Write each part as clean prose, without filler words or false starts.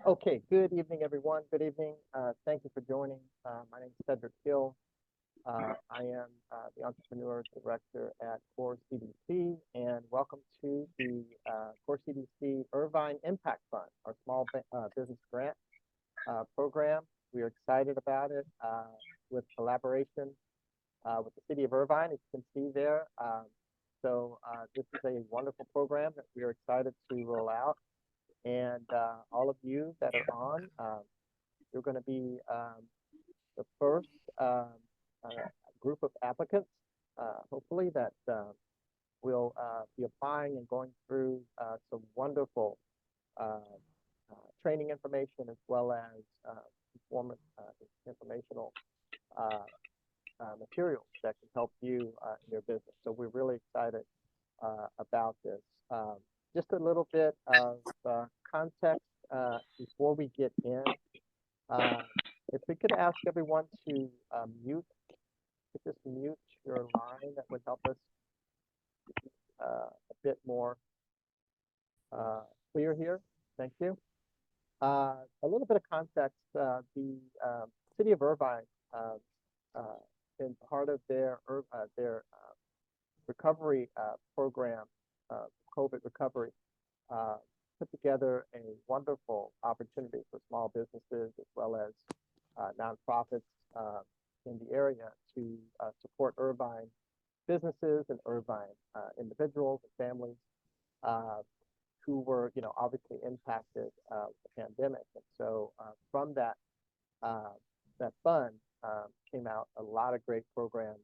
Okay, good evening, everyone. Good evening. Thank you for joining. My name is Cedric Hill. I am the Entrepreneur Director at CORCDC, and welcome to the CORCDC Irvine Impact Fund, our small business grant program. We are excited about it with collaboration with the City of Irvine, as you can see there. This is a wonderful program that we are excited to roll out. And all of you that are on, you're going to be the first group of applicants, hopefully, that will be applying and going through some wonderful training information, as well as informational materials that can help you in your business. So we're really excited about this. Just a little bit of context before we get in. If we could ask everyone to just mute your line, that would help us a bit more clear here. Thank you. A little bit of context. The City of Irvine, in part of their recovery program, COVID recovery, put together a wonderful opportunity for small businesses as well as nonprofits in the area to support Irvine businesses and Irvine individuals and families who were, obviously impacted with the pandemic. And so from that fund came out a lot of great programs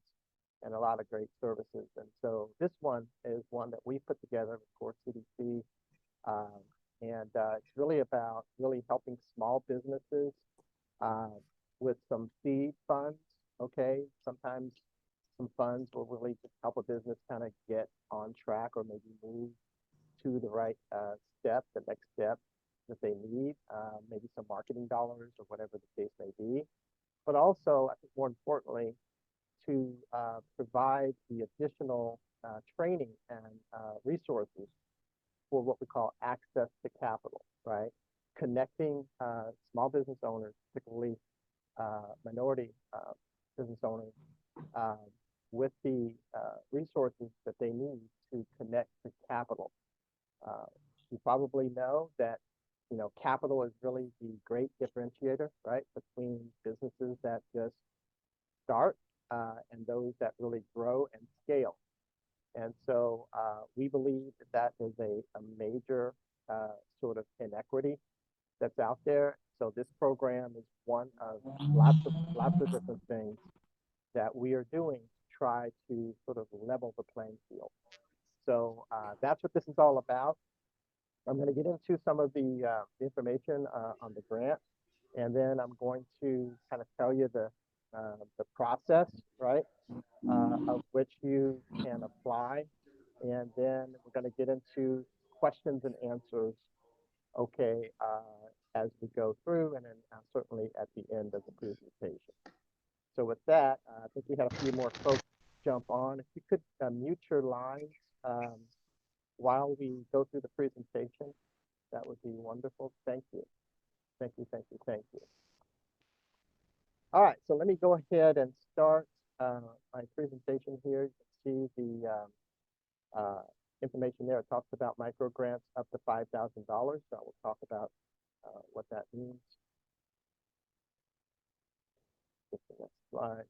and a lot of great services. And so this one is one that we put together with CORCDC, and it's really about helping small businesses with some seed funds. Okay, sometimes some funds will really just help a business kind of get on track or maybe move to the right step, the next step that they need, maybe some marketing dollars or whatever the case may be. But also, I think more importantly, to provide the additional training and resources for what we call access to capital, right? Connecting small business owners, particularly minority business owners, with the resources that they need to connect to capital. You probably know that capital is really the great differentiator, right, between businesses that just start and those that really grow and scale. And so we believe that is a major sort of inequity that's out there. So this program is one of lots of different things that we are doing to try to sort of level the playing field. So that's what this is all about. I'm going to get into some of the information on the grant, and then I'm going to kind of tell you the process, right, of which you can apply, and then we're going to get into questions and answers, okay, as we go through, and then certainly at the end of the presentation. So with that, I think we had a few more folks jump on. If you could mute your lines while we go through the presentation, that would be wonderful. Thank you. Thank you, thank you, thank you. All right, so let me go ahead and start my presentation here. You can see the information there. It talks about micro grants up to $5,000. So I will talk about what that means. Just the next slide.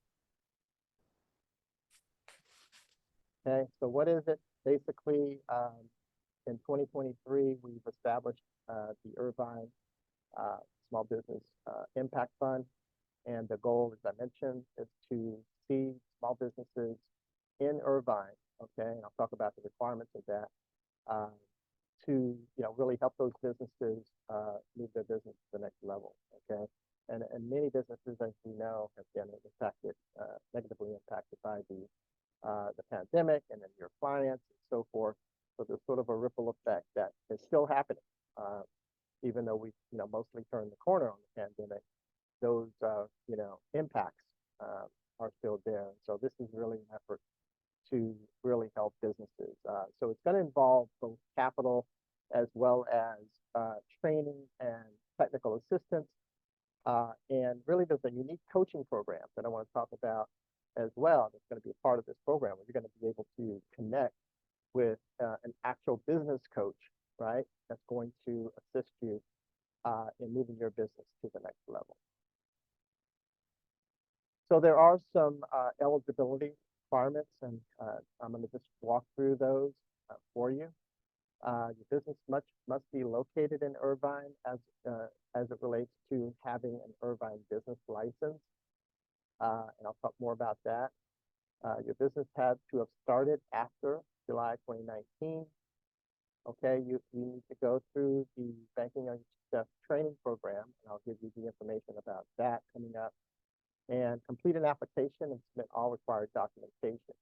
Okay, so what is it? Basically, in 2023, we've established the Irvine Small Business Impact Fund. And the goal, as I mentioned, is to see small businesses in Irvine, okay, and I'll talk about the requirements of that, to really help those businesses move their business to the next level, okay. And many businesses, as we know, have been impacted, negatively impacted by the pandemic, and then your clients and so forth. So there's sort of a ripple effect that is still happening, even though we've mostly turned the corner on the pandemic. Those impacts are still there. So this is really an effort to really help businesses. So it's going to involve both capital as well as training and technical technical assistance. And really, there's a unique coaching program that I want to talk about as well. That's going to be a part of this program where you're going to be able to connect with an actual business coach, right? That's going to assist you in moving your business to the next level. So there are some eligibility requirements, and I'm going to just walk through those for you. Your business must be located in Irvine as it relates to having an Irvine business license, and I'll talk more about that. Your business had to have started after July 2019. Okay, you need to go through the Banking on Your Step training program, and I'll give you the information about that coming up. And complete an application and submit all required documentation.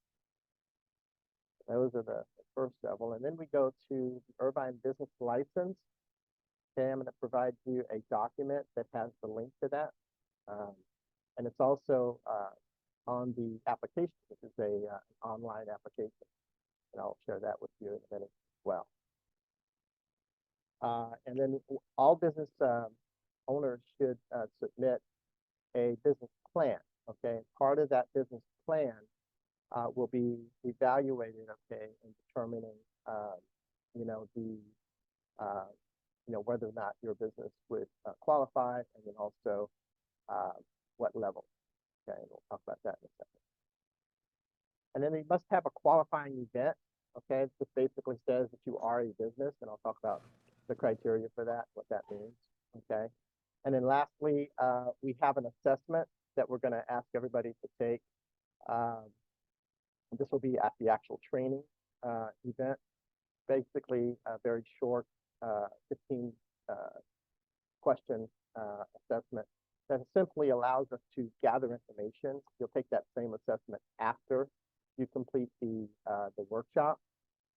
Those are the first level. And then we go to the Irvine Business License. Okay, I'm going to provide you a document that has the link to that. And it's also on the application, which is an online application. And I'll share that with you in a minute as well. And then all business owners should submit a business plan. Okay, part of that business plan will be evaluated, okay, in determining, whether or not your business would qualify, and then also what level. Okay, we'll talk about that in a second. And then you must have a qualifying event. Okay, this basically says that you are a business, and I'll talk about the criteria for that, what that means. Okay, and then lastly, we have an assessment that we're going to ask everybody to take. This will be at the actual training event. Basically, a very short 15 question assessment that simply allows us to gather information. You'll take that same assessment after you complete the workshop.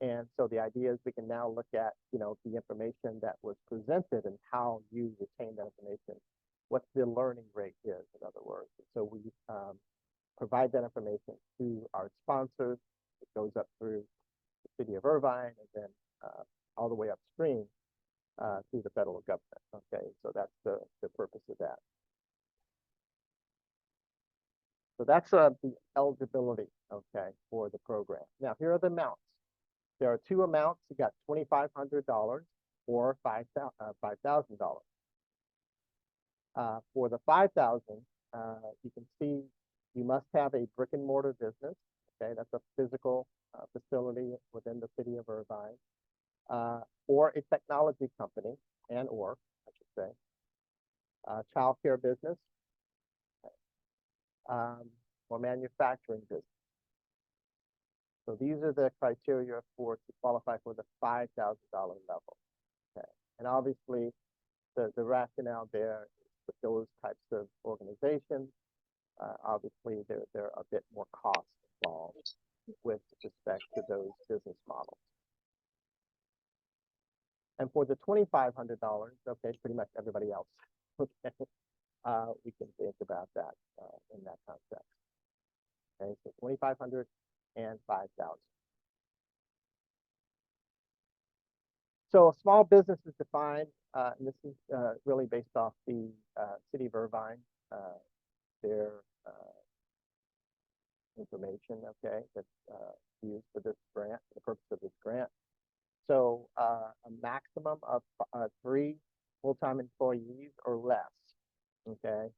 And so the idea is we can now look at, the information that was presented and how you retain that information, what the learning rate is, in other words. So we provide that information to our sponsors. It goes up through the city of Irvine and then all the way upstream through the federal government. Okay, so that's the purpose of that. So that's the eligibility, okay, for the program. Now, here are the amounts. There are two amounts. You got $2,500 or $5,000. For the $5,000, you can see you must have a brick and mortar business. Okay, that's a physical facility within the city of Irvine, or a technology company, or I should say, childcare business, or manufacturing business. So these are the criteria to qualify for the $5,000 level. Okay, and obviously the rationale there is with those types of organizations. Obviously, there are a bit more costs involved with respect to those business models. And for the $2,500, okay, pretty much everybody else. Okay, we can think about that in that context. Okay, so $2,500 and $5,000. So a small business is defined, and this is really based off the city of Irvine, their information, okay, that's used for this grant, for the purpose of this grant. So a maximum of 3 full-time employees or less, okay,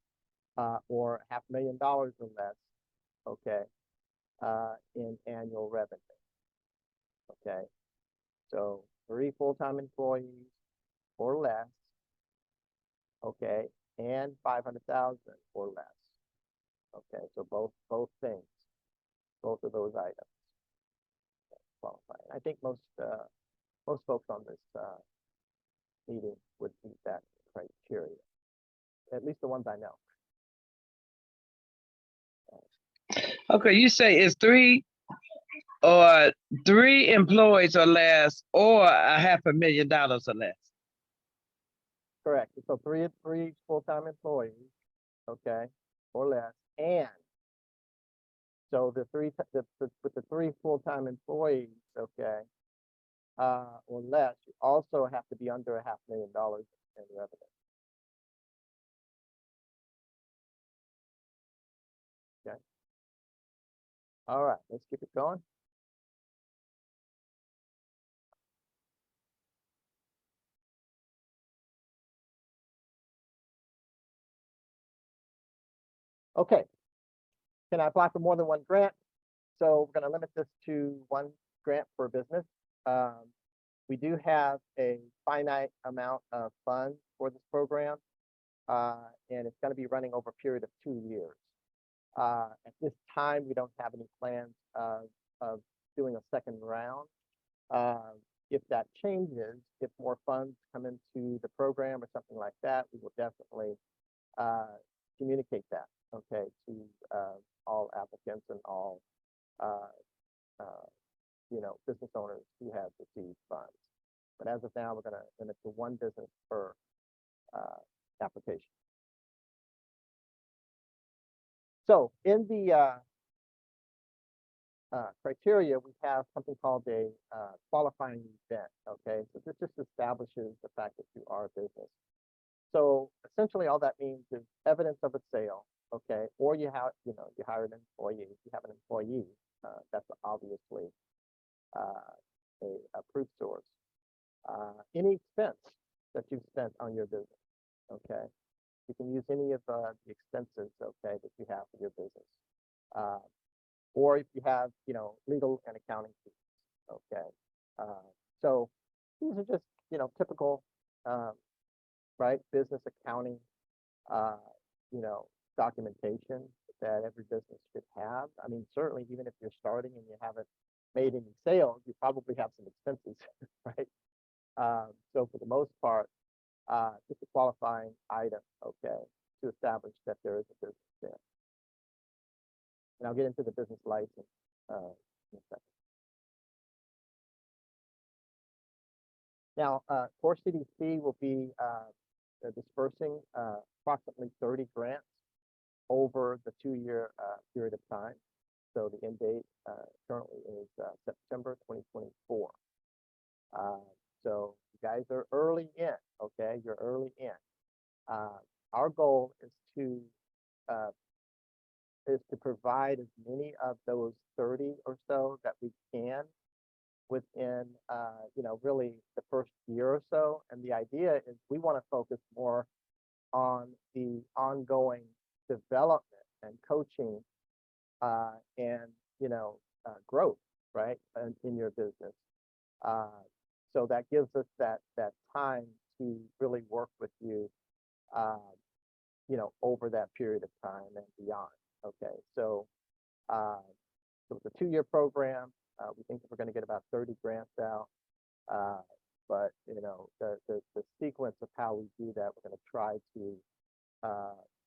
or $500,000 or less, okay, in annual revenue, okay. So 3 full-time employees or less, okay, and 500,000 or less. Okay, so both things, both of those items qualify. I think most folks on this meeting would meet that criteria, at least the ones I know. Okay, you say it's 3 employees or less, or $500,000 or less. Correct. So three full-time employees, okay, or less, and so with the 3 full-time employees, okay, or less, you also have to be under $500,000 in revenue. All right, let's keep it going. Okay. Can I apply for more than one grant? So we're going to limit this to one grant per business. We do have a finite amount of funds for this program, and it's going to be running over a period of 2 years. At this time, we don't have any plans of doing a second round. If that changes, if more funds come into the program or something like that, we will definitely communicate that, okay, to all applicants and all business owners who have received funds. But as of now, we're going to limit to one business per application. So in the criteria, we have something called a qualifying event. Okay, so this just establishes the fact that you are a business. So essentially, all that means is evidence of a sale. Okay, or you have, you hired an employee. If you have an employee, that's obviously a proof source. Any expense that you've spent on your business. Okay, you can use any of the expenses, okay, that you have for your business. Or if you have, legal and accounting fees, okay. So these are just, typical, right, business accounting, documentation that every business should have. I mean, certainly, even if you're starting and you haven't made any sales, you probably have some expenses, right? So for the most part, just a qualifying item, okay, to establish that there is a business there. And I'll get into the business license in a second. Now, CORCDC will be dispersing approximately 30 grants over the 2-year period of time. So the end date currently is September 2024. So you guys are early in, okay? You're early in. Our goal is to provide as many of those 30 or so that we can within, really the first year or so. And the idea is we want to focus more on the ongoing development and coaching and, growth, right, in your business. So that gives us that time to really work with you, over that period of time and beyond. Okay, so it's a 2-year program. We think that we're going to get about 30 grants out. But the sequence of how we do that, we're going to try to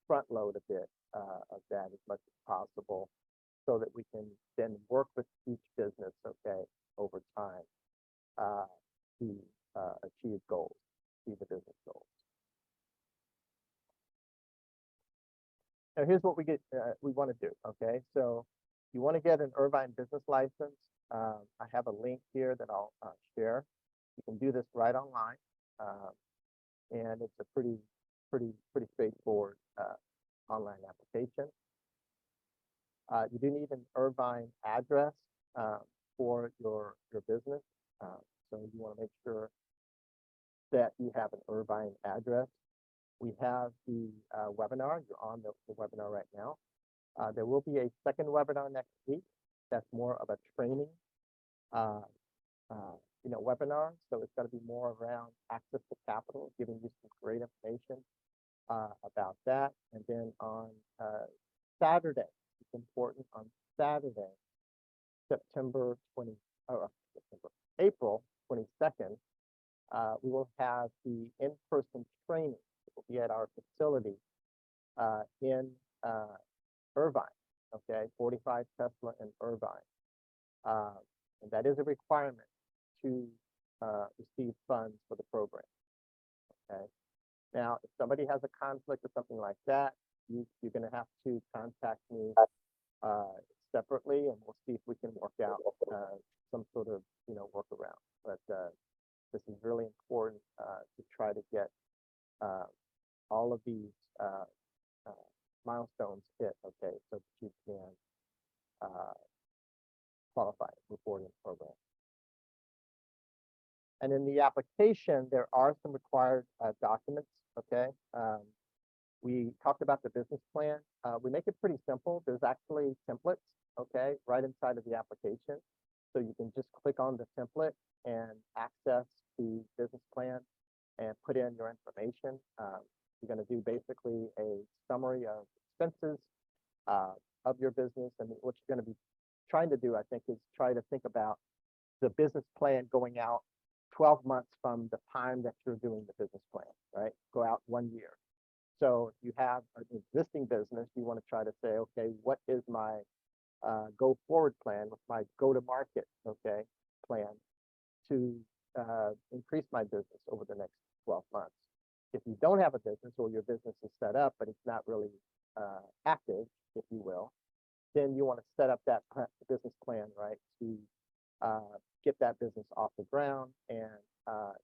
front load a bit of that as much as possible, so that we can then work with each business, okay, over time to achieve goals, achieve the business goals. Now, here's what we want to do. Okay, so you want to get an Irvine business license. I have a link here that I'll share. You can do this right online, and it's a pretty straightforward online application. You do need an Irvine address for your business, so you want to make sure that you have an Irvine address. We have the webinar. You're on the webinar right now. There will be a second webinar next week. That's more of a training, webinar. So it's going to be more around access to capital, giving you some great information about that. And then on Saturday, it's important, on Saturday, April 22nd, we will have the in-person training. It will be at our facility in Irvine, okay, 45 Tesla in Irvine. And that is a requirement to receive funds for the program, okay? Now, if somebody has a conflict or something like that, you're going to have to contact me separately, and we'll see if we can work out some sort of, workaround. But this is really important to try to get all of these milestones hit, okay, so that you can qualifying reporting program. And in the application, there are some required documents, okay? We talked about the business plan. We make it pretty simple. There's actually templates, okay, right inside of the application. So you can just click on the template and access the business plan and put in your information. You're going to do basically a summary of expenses of your business. And what you're going to be trying to do, I think, is try to think about the business plan going out 12 months from the time that you're doing the business plan, right? Go out 1 year. So if you have an existing business, you want to try to say, okay, what is my go forward plan, with my go to market, okay, plan to increase my business over the next 12 months. If you don't have a business, or your business is set up, but it's not really active, if you will, then you want to set up that business plan, right, to get that business off the ground and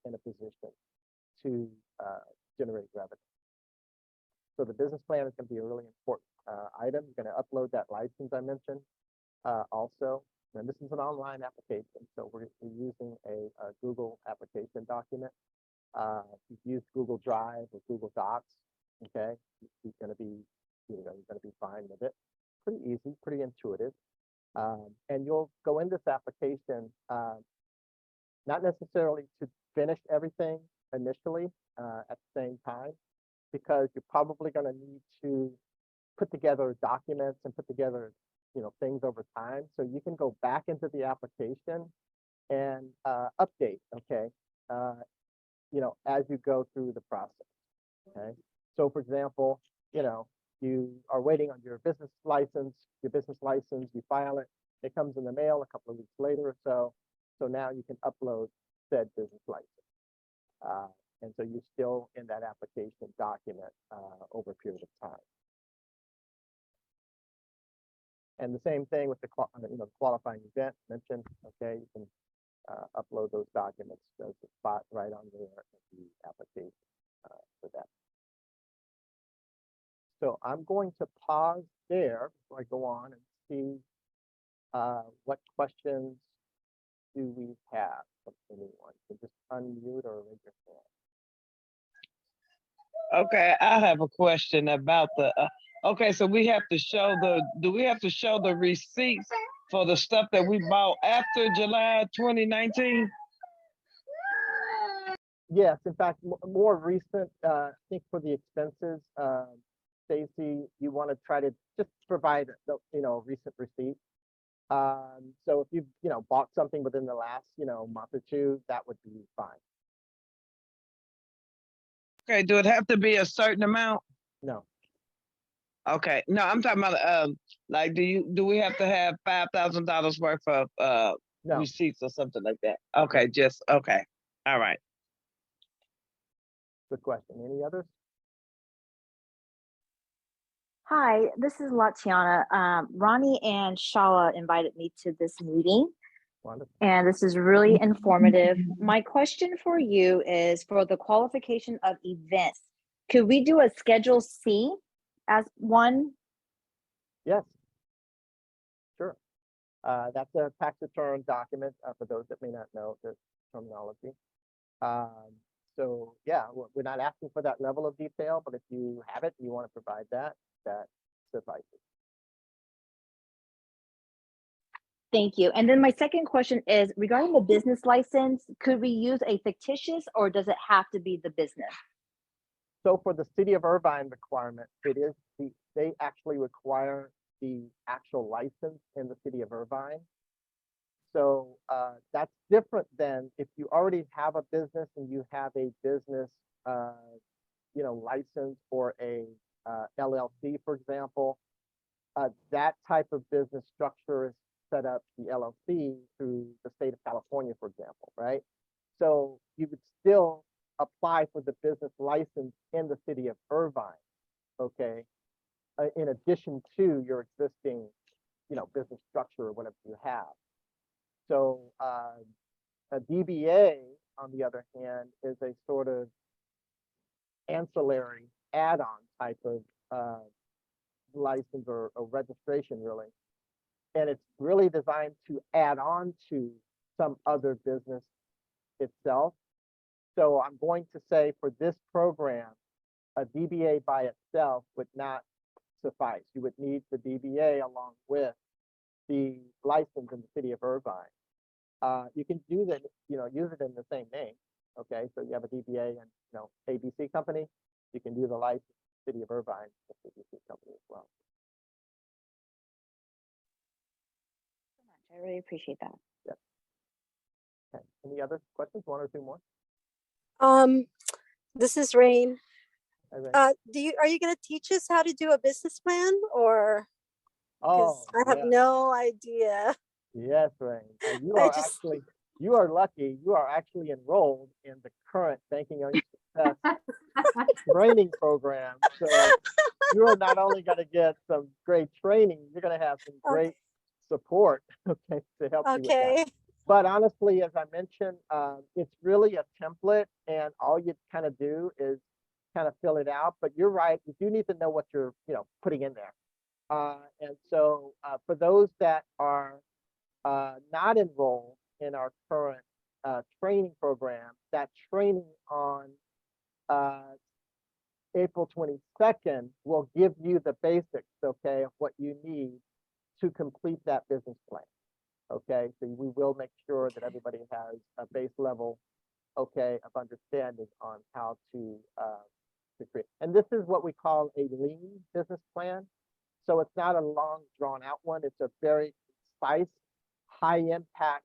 in a position to generate revenue. So the business plan is going to be a really important item. You're going to upload that license I mentioned also. And this is an online application, so we're using a Google application document. If you use Google Drive or Google Docs, okay, you're going to be, you're going to be fine with it. Pretty easy, pretty intuitive. And you'll go in this application, not necessarily to finish everything initially at the same time, because you're probably going to need to put together documents and put together, you know, things over time. So you can go back into the application and update, okay, you know, as you go through the process, okay? So for example, you know, you are waiting on your business license, you file it, it comes in the mail a couple of weeks later or so. So now you can upload said business license. And so you're still in that application document over a period of time. And the same thing with the qualifying event mentioned. Okay, you can upload those documents. There's a spot right on there in the application for that. So I'm going to pause there before I go on and see what questions do we have from anyone. So just unmute or raise your hand. Okay, I have a question about the, okay, so we have to show do we have to show the receipts for the stuff that we bought after July 2019? Yes, in fact, more recent, I think for the expenses, Stacy, you want to try to just provide, you know, recent receipt. So if you've, you know, bought something within the last, you know, month or two, that would be fine. Okay, do it have to be a certain amount? No. Okay, no, I'm talking about like, do we have to have $5,000 worth of No. receipts or something like that? Okay, just okay, all right. Good question. Any others? Hi, this is Latiana. Ronnie and Shala invited me to this meeting. Wonderful. And this is really informative. My question for you is for the qualification of events. Could we do a Schedule C as one? Yes. Sure. That's a tax return document for those that may not know the terminology. So yeah, we're not asking for that level of detail, but if you have it, you want to provide that suffices. Thank you. And then my second question is regarding the business license, could we use a fictitious or does it have to be the business? So for the city of Irvine requirement, it is they actually require the actual license in the city of Irvine. So that's different than if you already have a business and you have a business, you know, license or a LLC, for example. That type of business structure is set up the LLC through the state of California, for example, right? So you would still apply for the business license in the city of Irvine, okay, in addition to your existing, you know, business structure or whatever you have. So a DBA, on the other hand, is a sort of ancillary add-on type of license or registration, really. and it's really designed to add on to some other business itself. So I'm going to say for this program, a DBA by itself would not suffice. You would need the DBA along with the license in the city of Irvine. You can do that, use it in the same name. Okay, so you have a DBA and ABC company. You can do the license in the city of Irvine, the ABC company as well. I really appreciate that. Yeah. Okay. Any other questions? One or two more? This is Rain. Hi, Ray. Are you going to teach us how to do a business plan, or? Oh, I have yeah. no idea. Yes, Rain. You I are just- actually, you are lucky. You are actually enrolled in the current Banking on Your Success training program. So you are not only going to get some great training, you're going to have some great support, okay, to help you with that. Okay. But honestly, as I mentioned, it's really a template, and all you kind of do is kind of fill it out. But you're right, you do need to know what you're, putting in there. And so for those that are not enrolled in our current training program, that training on April 22nd will give you the basics, okay, of what you need to complete that business plan. Okay, so we will make sure that everybody has a base level, okay, of understanding on how to create. And this is what we call a lean business plan. So it's not a long drawn out one. It's a very concise, high impact,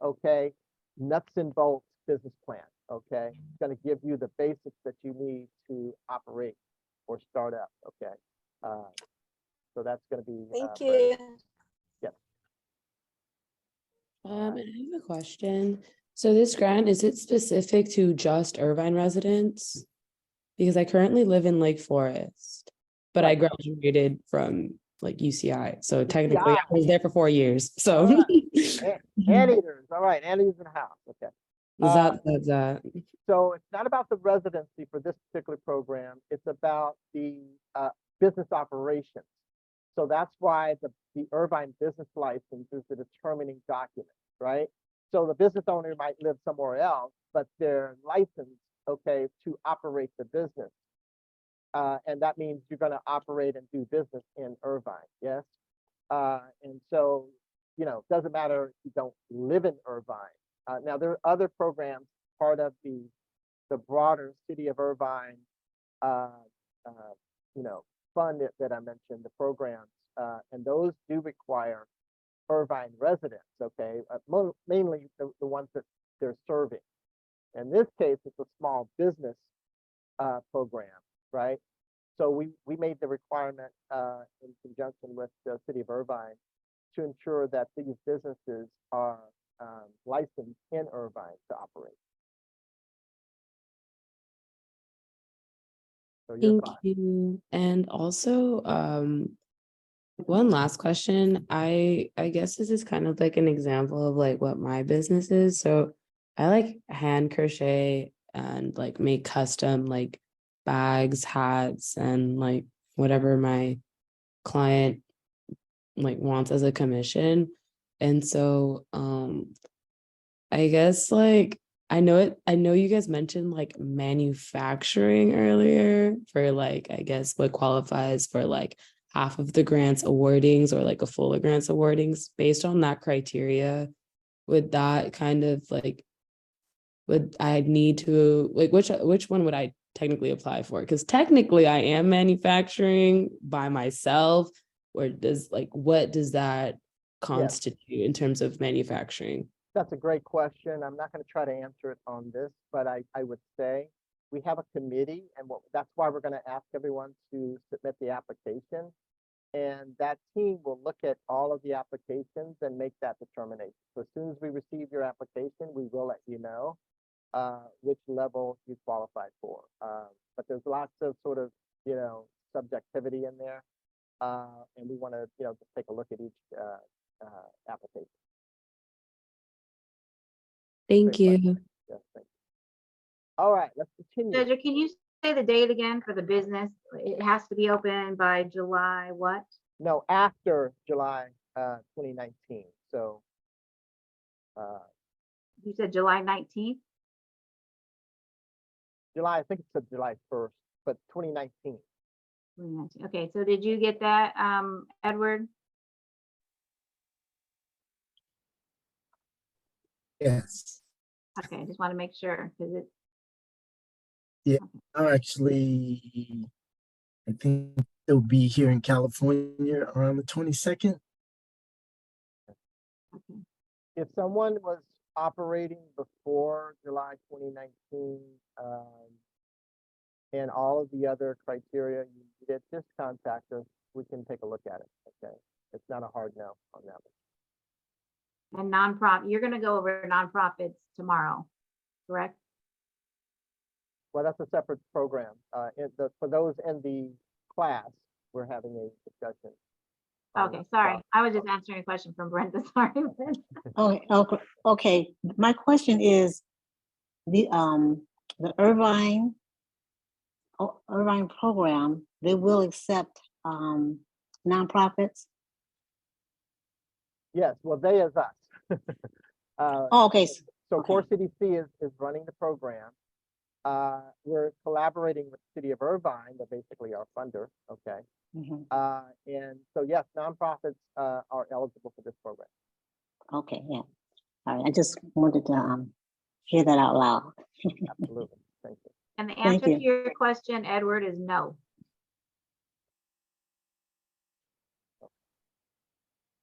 okay, nuts and bolts business plan. Okay, it's going to give you the basics that you need to operate or start up. Okay, so that's going to be. Thank you. Yes. I have a question. So this grant, is it specific to just Irvine residents? Because I currently live in Lake Forest, but I graduated from like UCI. So technically I was there for 4 years. So Anteaters. All right, anteaters in the house. Okay. that's that. So it's not about the residency for this particular program. It's about the business operations. So that's why the Irvine business license is the determining document, right? So the business owner might live somewhere else, but they're licensed, okay, to operate the business. And that means you're going to operate and do business in Irvine, yes? And so, it doesn't matter if you don't live in Irvine. Now, there are other programs, part of the broader City of Irvine, fund that I mentioned, the programs, and those do require Irvine residents, okay? Mainly the ones that they're serving. In this case, it's a small business program, right? So we made the requirement in conjunction with the City of Irvine to ensure that these businesses are licensed in Irvine to operate. So you're Thank fine. you. And also, one last question. I guess this is kind of like an example of like what my business is. So I like hand crochet and like make custom like bags, hats, and like whatever my client like wants as a commission. And so I guess like I know you guys mentioned like manufacturing earlier for like, I guess what qualifies for like half of the grants awardings or like a fuller grants awardings. Based on that criteria, would that kind of like, would I need to like, which one would I technically apply for? Because technically I am manufacturing by myself, or what does that constitute in terms of manufacturing? That's a great question. I'm not going to try to answer it on this, but I would say we have a committee, and that's why we're going to ask everyone to submit the application. And that team will look at all of the applications and make that determination. So as soon as we receive your application, we will let you know which level you qualify for. But there's lots of sort of, subjectivity in there. And we want to, just take a look at each application. Thank Great you. question. Yes, thank you. All right, let's continue. Judge, can you say the date again for the business? It has to be open by July what? No, after July 2019. So You said July 19th? July, I think it's July 1st, but 2019. 2019. Okay, so did you get that, Edward? Yes, Okay, just want to make sure, because it, actually, I think it'll be here in California around the 22nd. okay. If someone was operating before July 2019, and all of the other criteria you needed, just contact us. We can take a look at it. Okay, it's not a hard no on that one. And nonprofit, you're gonna go over nonprofits tomorrow, correct? Well, that's a separate program. For those in the class, we're having a discussion. on Okay, sorry. nonprofit. I was just answering a question from Brenda, sorry. Okay. My question is the Irvine program, they will accept nonprofits. Yes, well, they as us. Oh, okay. So okay. CORCDC is running the program. We're collaborating with the city of Irvine, they're basically our funder, okay? Mhm. And so yes, nonprofits are eligible for this program. Okay, yeah. All right. I just wanted to hear that out loud. Absolutely, thank you. And the Thank answer you. to your question, Edward, is no.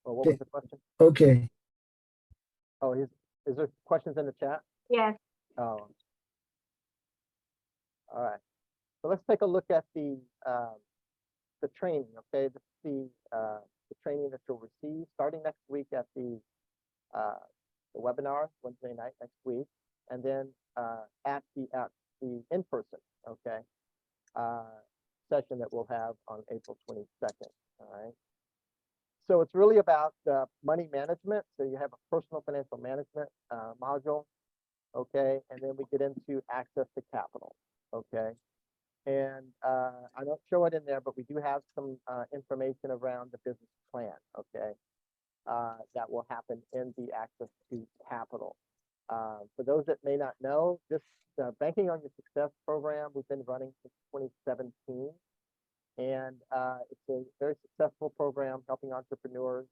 Well, what was the question? Okay, Oh, is there questions in the chat? Yes, Oh. All right. So let's take a look at the training, okay? The training that you'll receive starting next week at the webinar, Wednesday night next week, and then at the in-person, okay, session that we'll have on April 22nd, all right? So it's really about money management. So you have a personal financial management module, okay? And then we get into access to capital, okay? And I don't show it in there, but we do have some information around the business plan, okay? That will happen in the access to capital. For those that may not know, this Banking on Your Success program, we've been running since 2017. And it's a very successful program helping entrepreneurs,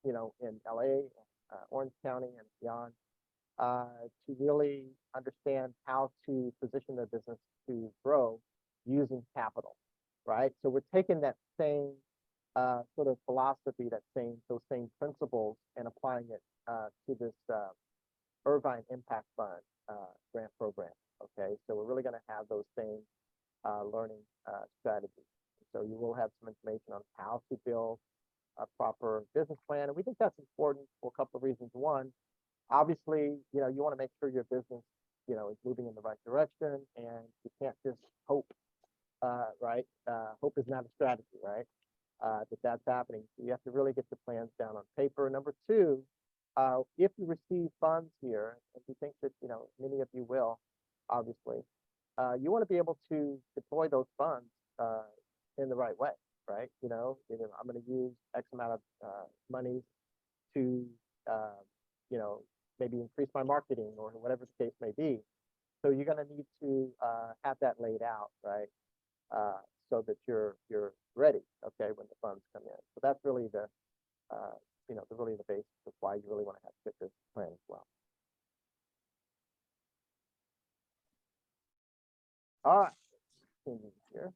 you know, in LA, Orange County and beyond, to really understand how to position their business to grow using capital, right? So we're taking that same sort of philosophy, those same principles and applying it to this Irvine Impact Fund grant program, okay? So we're really gonna have those same learning strategies. So you will have some information on how to build a proper business plan. And we think that's important for a couple of reasons. One, obviously, you know, you want to make sure your business, you know, is moving in the right direction, and you can't just hope, right? Hope is not a strategy, right? That's happening. So you have to really get your plans down on paper. Number two, if you receive funds here, and you think that, you know, many of you will, obviously, you want to be able to deploy those funds in the right way, right? You know, I'm going to use X amount of money to, you know, maybe increase my marketing or whatever the case may be. So you're going to need to have that laid out, right? So that you're ready, okay, when the funds come in. So that's really the, you know, the basis of why you really want to have a good business plan as well. All right, continue here.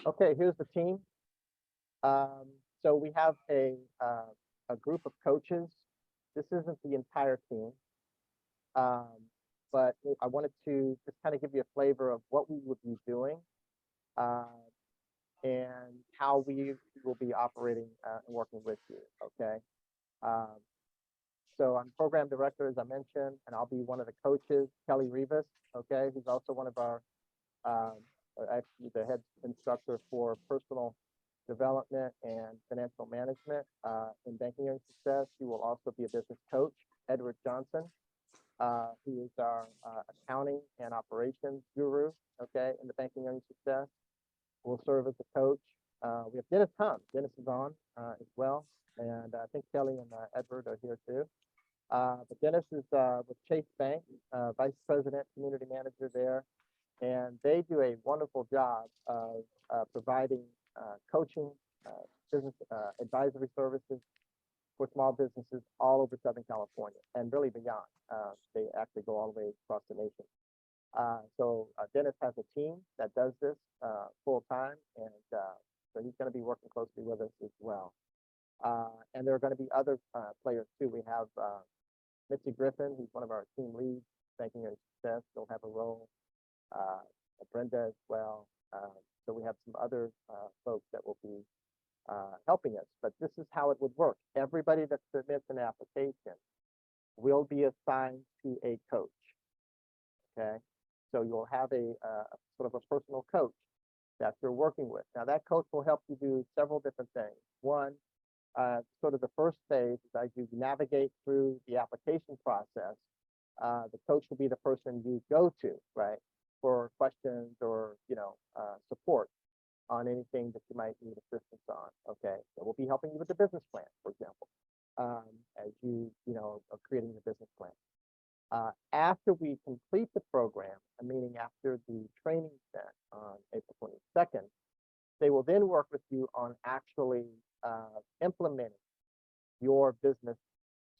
Okay, here's the team. So we have a group of coaches. This isn't the entire team, but I wanted to just kind of give you a flavor of what we would be doing and how we will be operating and working with you, okay? So I'm program director, as I mentioned, and I'll be one of the coaches, Kelly Rivas, okay, who's also one of our, actually the head instructor for personal development and financial management in Banking on Success. He will also be a business coach, Edward Johnson. who is our accounting and operations guru, okay, in the Banking Earning Success, will serve as a coach. We have Dennis Hum. Dennis is on as well. And I think Kelly and Edward are here too. But Dennis is with Chase Bank, Vice President, Community Manager there. And they do a wonderful job of providing coaching, business advisory services for small businesses all over Southern California and really beyond. They actually go all the way across the nation. So Dennis has a team that does this full time, and so he's going to be working closely with us as well. And there are going to be other players too. We have Mitzi Griffin, who's one of our team leads, Banking and Success. She'll have a role. Brenda as well. So we have some other folks that will be helping us. But this is how it would work. Everybody that submits an application will be assigned to a coach. Okay, so you'll have a sort of a personal coach that you're working with. Now that coach will help you do several different things. One, sort of the first phase is as you navigate through the application process, the coach will be the person you go to, right, for questions or, you know, support on anything that you might need assistance on. Okay, so we'll be helping you with the business plan, for example, as you know, are creating the business plan. After we complete the program, meaning after the training set on April 22nd, they will then work with you on actually implementing your business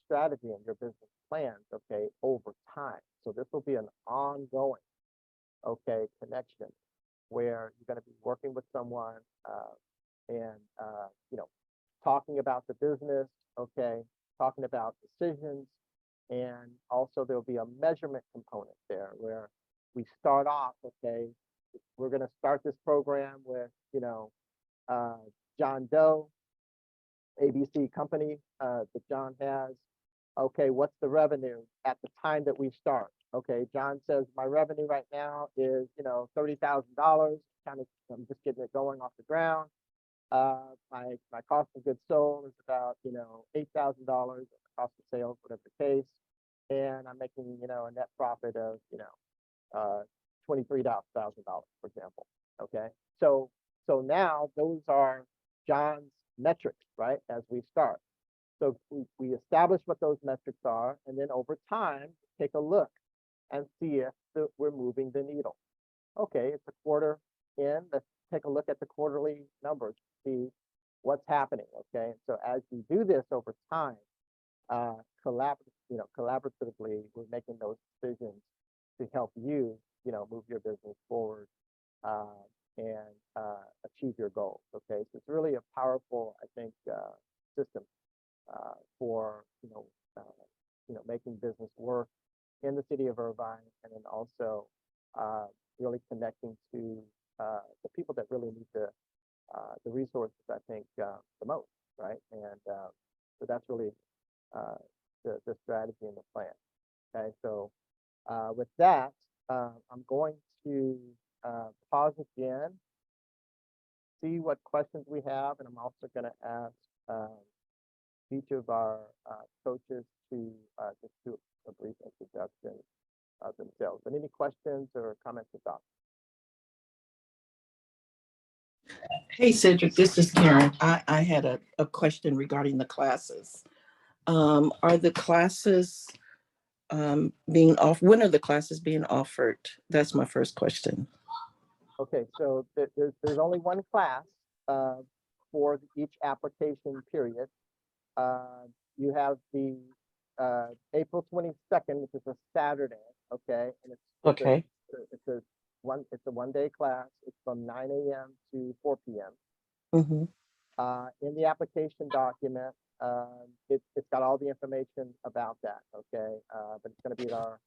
strategy and your business plans, okay, over time. So this will be an ongoing, okay, connection where you're going to be working with someone and, you know, talking about the business, okay, talking about decisions. And also there'll be a measurement component there where we start off, okay, we're going to start this program with, you know, John Doe, ABC company that John has. Okay, what's the revenue at the time that we start? Okay, John says my revenue right now is, you know, $30,000. Kind of, I'm just getting it going off the ground. My cost of goods sold is about, you know, $8,000. Cost of sales, whatever the case, and I'm making, you know, a net profit of, you know, $23,000, for example. Okay, so now those are John's metrics, right? As we start, so we establish what those metrics are, and then over time take a look and see if we're moving the needle. Okay, it's a quarter in. Let's take a look at the quarterly numbers, see what's happening. Okay, so as you do this over time, collaboratively, we're making those decisions to help you, you know, move your business forward and achieve your goals. Okay, so it's really a powerful, I think, system for making business work in the city of Irvine, and then also really connecting to the people that really need the resources, I think, the most, right? And so that's really the strategy and the plan. Okay, so with that, I'm going to pause again, see what questions we have, and I'm also going to ask each of our coaches to just do a brief introduction of themselves. But any questions or comments or thoughts? Hey, Cedric, this is Karen. I had a question regarding the classes. Are the classes being offered? When are the classes being offered? That's my first question. Okay, so there's only one class for each application period. You have the April 22nd, which is a Saturday. Okay, and it's a one-day class. It's from 9 a.m. to 4 p.m. Mm-hmm. In the application document, it's got all the information about that. Okay, but it's going to be at our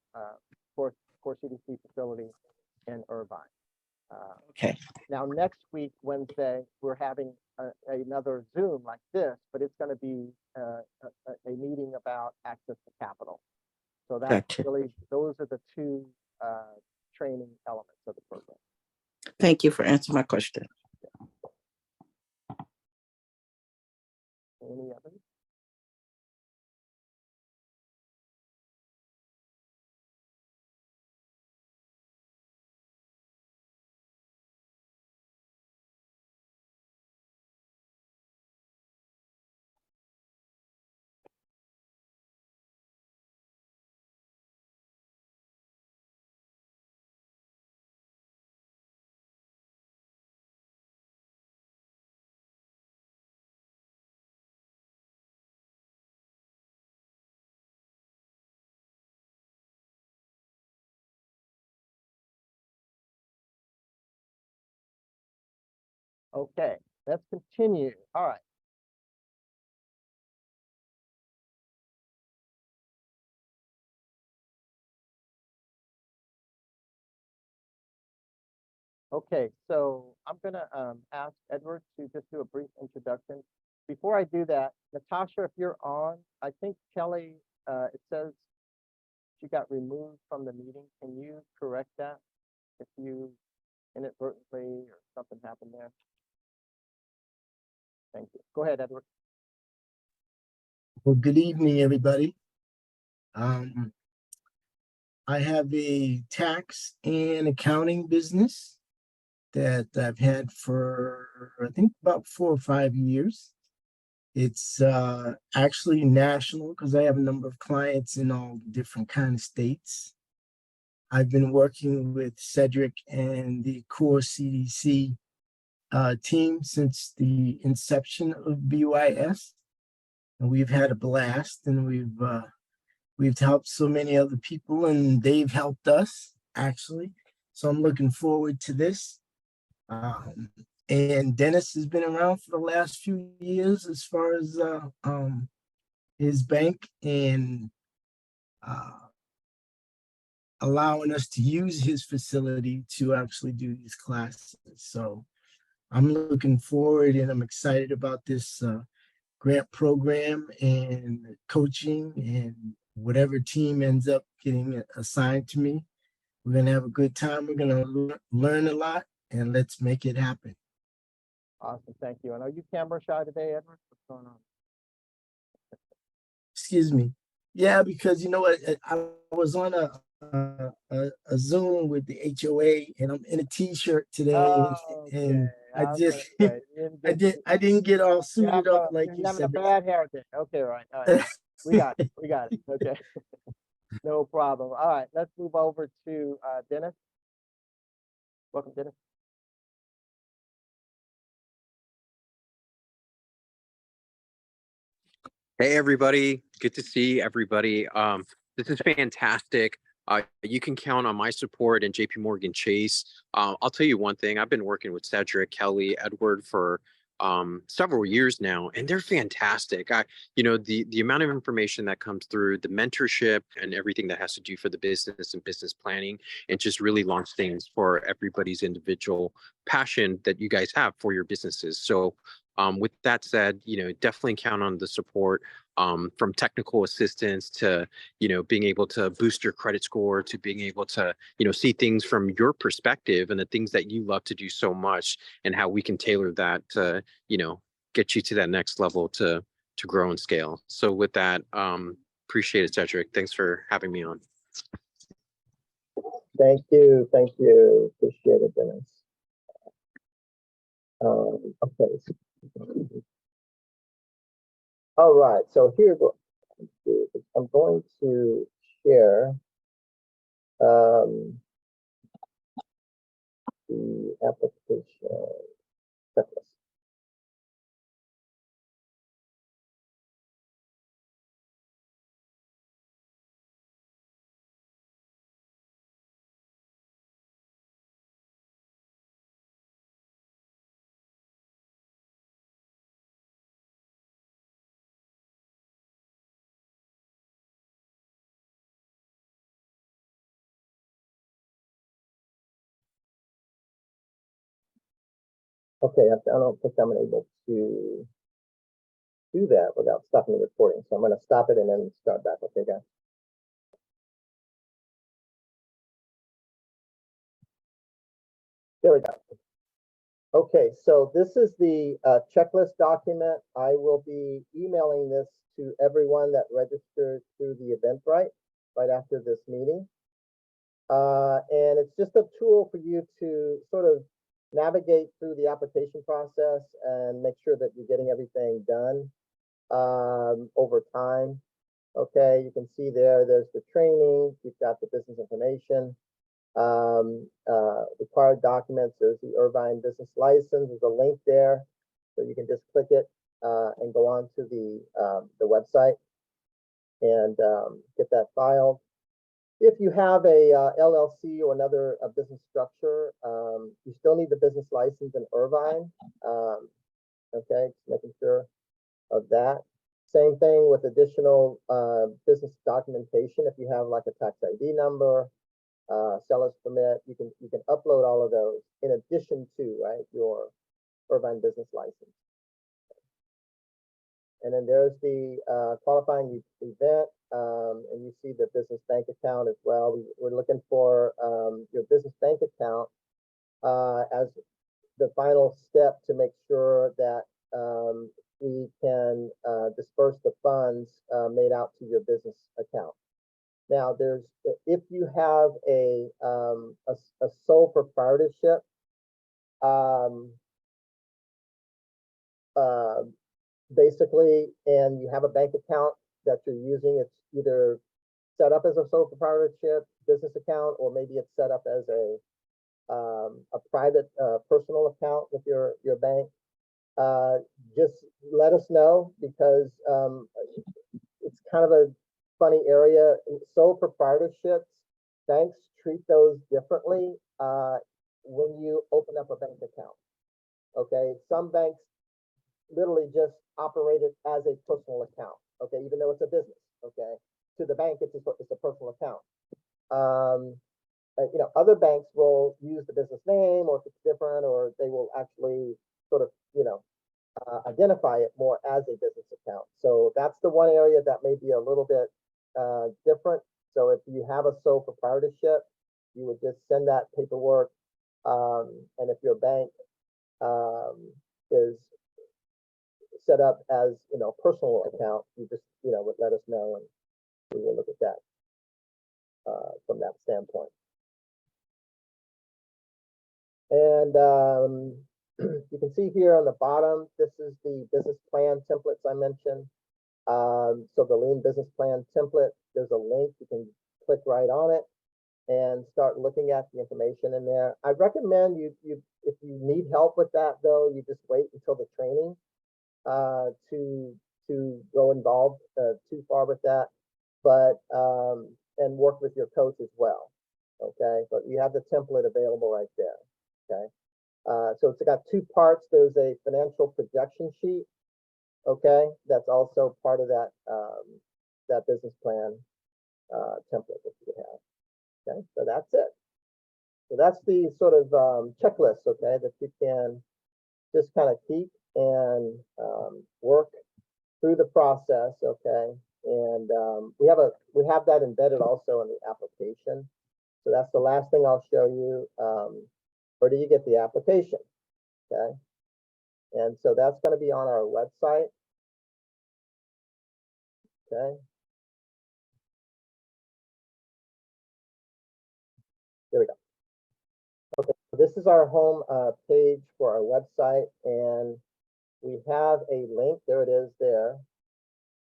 CORCDC facility in Irvine. Okay. Now next week, Wednesday, we're having another Zoom like this, but it's going to be a meeting about access to capital. So that's Gotcha. Really, those are the two training elements of the program. Thank you for answering my question. Any others? Okay, let's continue. All right. Okay, so I'm gonna ask Edward to just do a brief introduction. Before I do that, Natasha, if you're on, I think Kelly, it says she got removed from the meeting. Can you correct that if you inadvertently or something happened there? Thank you. Go ahead, Edward. Well, good evening, everybody. I have a tax and accounting business that I've had for, I think, about 4 or 5 years. It's actually national because I have a number of clients in all different kind of states. I've been working with Cedric and the CORCDC team since the inception of BYS, and we've had a blast, and we've helped so many other people, and they've helped us actually. So I'm looking forward to this. And Dennis has been around for the last few years as far as his bank and allowing us to use his facility to actually do these classes. So I'm looking forward and I'm excited about this grant program and coaching and whatever team ends up getting assigned to me. We're going to have a good time. We're going to learn a lot, and let's make it happen. Awesome, thank you. And are you camera shy today, Edward? What's going on? Excuse me. Yeah, because you know what? I was on a Zoom with the HOA, and I'm in a T-shirt today, Oh, and okay. I was just gonna say, you didn't I didn't get all you're suited having up a, like you're you having a said. bad hair day. Okay, right. All right. We got it. We got it. Okay. No problem. All right, let's move over to Dennis. Welcome, Dennis. Hey everybody, good to see everybody. This is fantastic. You can count on my support and JP Morgan Chase. I'll tell you one thing, I've been working with Cedric, Kelly, Edward for several years now, and they're fantastic. The amount of information that comes through, the mentorship and everything that has to do for the business and business planning, and just really launch things for everybody's individual passion that you guys have for your businesses. So with that said, definitely count on the support from technical assistance to, being able to boost your credit score, to being able to, see things from your perspective and the things that you love to do so much, and how we can tailor that to, get you to that next level to grow and scale. So with that, appreciate it, Cedric. Thanks for having me on. Thank you. Thank you. Appreciate it, Dennis. Okay. All right. So here's what I'm going to share the application checklist. Okay, I don't think I'm able to do that without stopping the recording. So I'm going to stop it and then start back. Okay, guys. There we go. Okay, so this is the checklist document. I will be emailing this to everyone that registered through the Eventbrite right after this meeting. And it's just a tool for you to sort of navigate through the application process and make sure that you're getting everything done over time. Okay, you can see there's the training, you've got the business information, required documents, there's the Irvine business license, there's a link there, so you can just click it and go on to the website and get that filed. If you have a LLC or another business structure, you still need the business license in Irvine. Okay, just making sure of that. Same thing with additional business documentation. If you have like a tax ID number, seller's permit, you can upload all of those in addition to, right, your Irvine business license. And then there's the qualifying event, and you see the business bank account as well. We're looking for your business bank account as the final step to make sure that we can disperse the funds made out to your business account. Now, if you have a sole proprietorship, basically, and you have a bank account that you're using, it's either set up as a sole proprietorship business account, or maybe it's set up as a private personal account with your bank. Just let us know, because it's kind of a funny area. Sole proprietorships, banks treat those differently when you open up a bank account. Okay, some banks literally just operate it as a personal account. Okay, even though it's a business. Okay, to the bank it's a personal account. You know, other banks will use the business name, or if it's different, or they will actually sort of, you know, identify it more as a business account. So that's the one area that may be a little bit different. So if you have a sole proprietorship, you would just send that paperwork. And if your bank is set up as, you know, personal account, you just, you know, would let us know, and we will look at that from that standpoint. And you can see here on the bottom, this is the business plan templates I mentioned. So the lean business plan template, there's a link, you can click right on it and start looking at the information in there. I recommend if you need help with that, though, you just wait until the training to go involved too far with that, but and work with your coach as well. Okay, but you have the template available right there. Okay, so it's got two parts. There's a financial projection sheet. Okay, that's also part of that that business plan template that you have. Okay, so that's it. So that's the sort of checklist, okay, that you can just kind of keep and work through the process, okay. And we have that embedded also in the application. So that's the last thing I'll show you. Where do you get the application? Okay, and so that's going to be on our website. Okay. There we go. Okay, so this is our home page for our website, and we have a link, there it is there,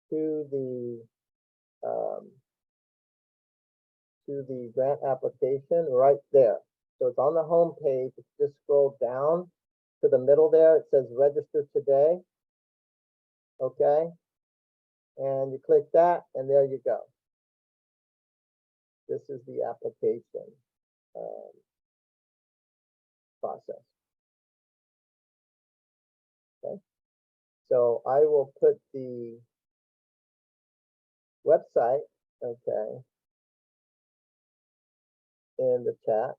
to the grant application right there. So it's on the home page. If you just scroll down to the middle there, it says register today. Okay, and you click that, and there you go. This is the application process. Okay, so I will put the website, okay, in the chat.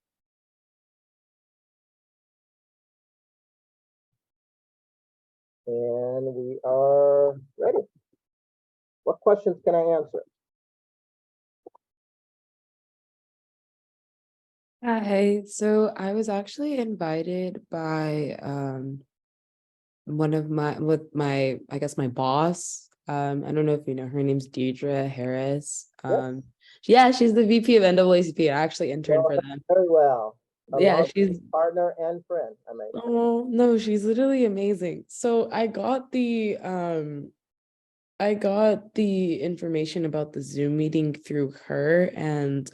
And we are ready. What questions can I answer? Hi, so I was actually invited by I guess my boss. I don't know if you know, her name's Deidre Harris. Yep. Yeah, she's the VP of NAACP. I actually interned for them. Very well. Yeah, she's partner and friend. I mean, oh no, she's literally amazing. So I got the information about the Zoom meeting through her, and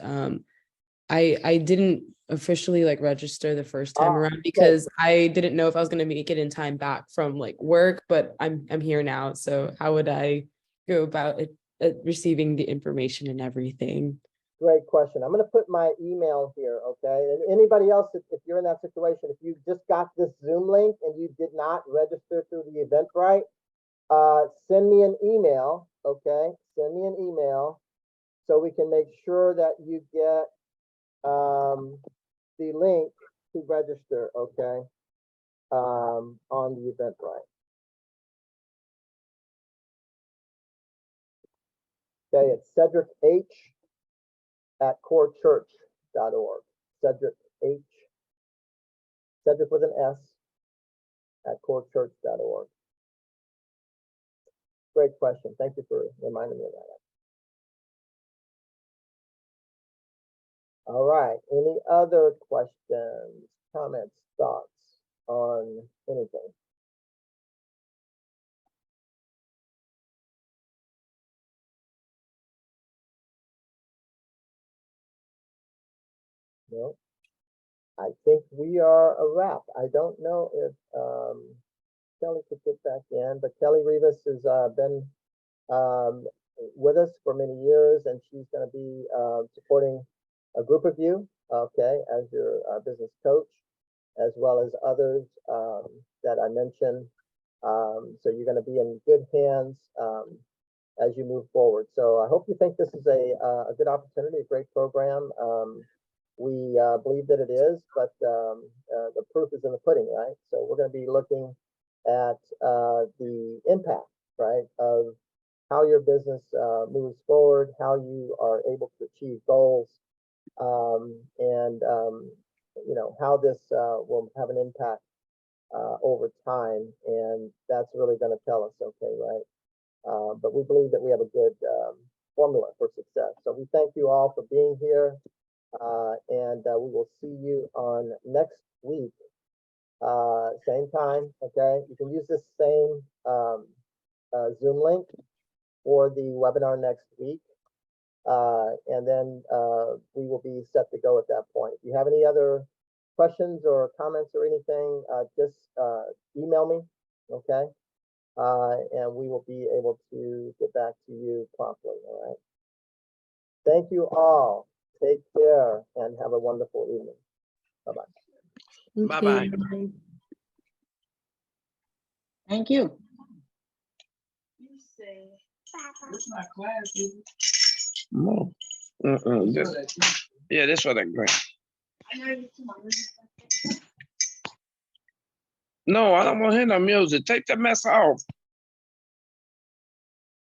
I didn't officially like register the first time around because I didn't know if I was going to make it in time back from like work, but I'm here now. So how would I go about receiving the information and everything? Great question. I'm going to put my email here, okay? And anybody else, if you're in that situation, if you just got this Zoom link and you did not register through the Eventbrite, send me an email, okay? Send me an email so we can make sure that you get the link to register, okay? On the Eventbrite. Okay, it's Cedric H. at CORCDC.org. Cedric H. Cedric with an S at CORCDC.org. Great question. Thank you for reminding me of that. All right. Any other questions, comments, thoughts on anything? No. I think we are a wrap. I don't know if Kelly could get back in, but Kelly Rivas has been with us for many years, and she's going to be supporting a group of you, okay, as your business coach, as well as others that I mentioned. So you're going to be in good hands as you move forward. So I hope you think this is a good opportunity, a great program. We believe that it is, but the proof is in the pudding, right? So we're going to be looking at the impact, right, of how your business moves forward, how you are able to achieve goals, and you know, how this will have an impact over time, and that's really going to tell us, okay, right? But we believe that we have a good formula for success. So we thank you all for being here. And we will see you on next week, same time, okay? You can use this same Zoom link for the webinar next week. And then we will be set to go at that point. If you have any other questions or comments or anything, just email me, okay? And we will be able to get back to you promptly, all right? Thank you all. Take care and have a wonderful evening. Bye-bye. Bye-bye. Thank you. No. Yeah, this for the grant. No, I don't want to hear no music. Take the mess off.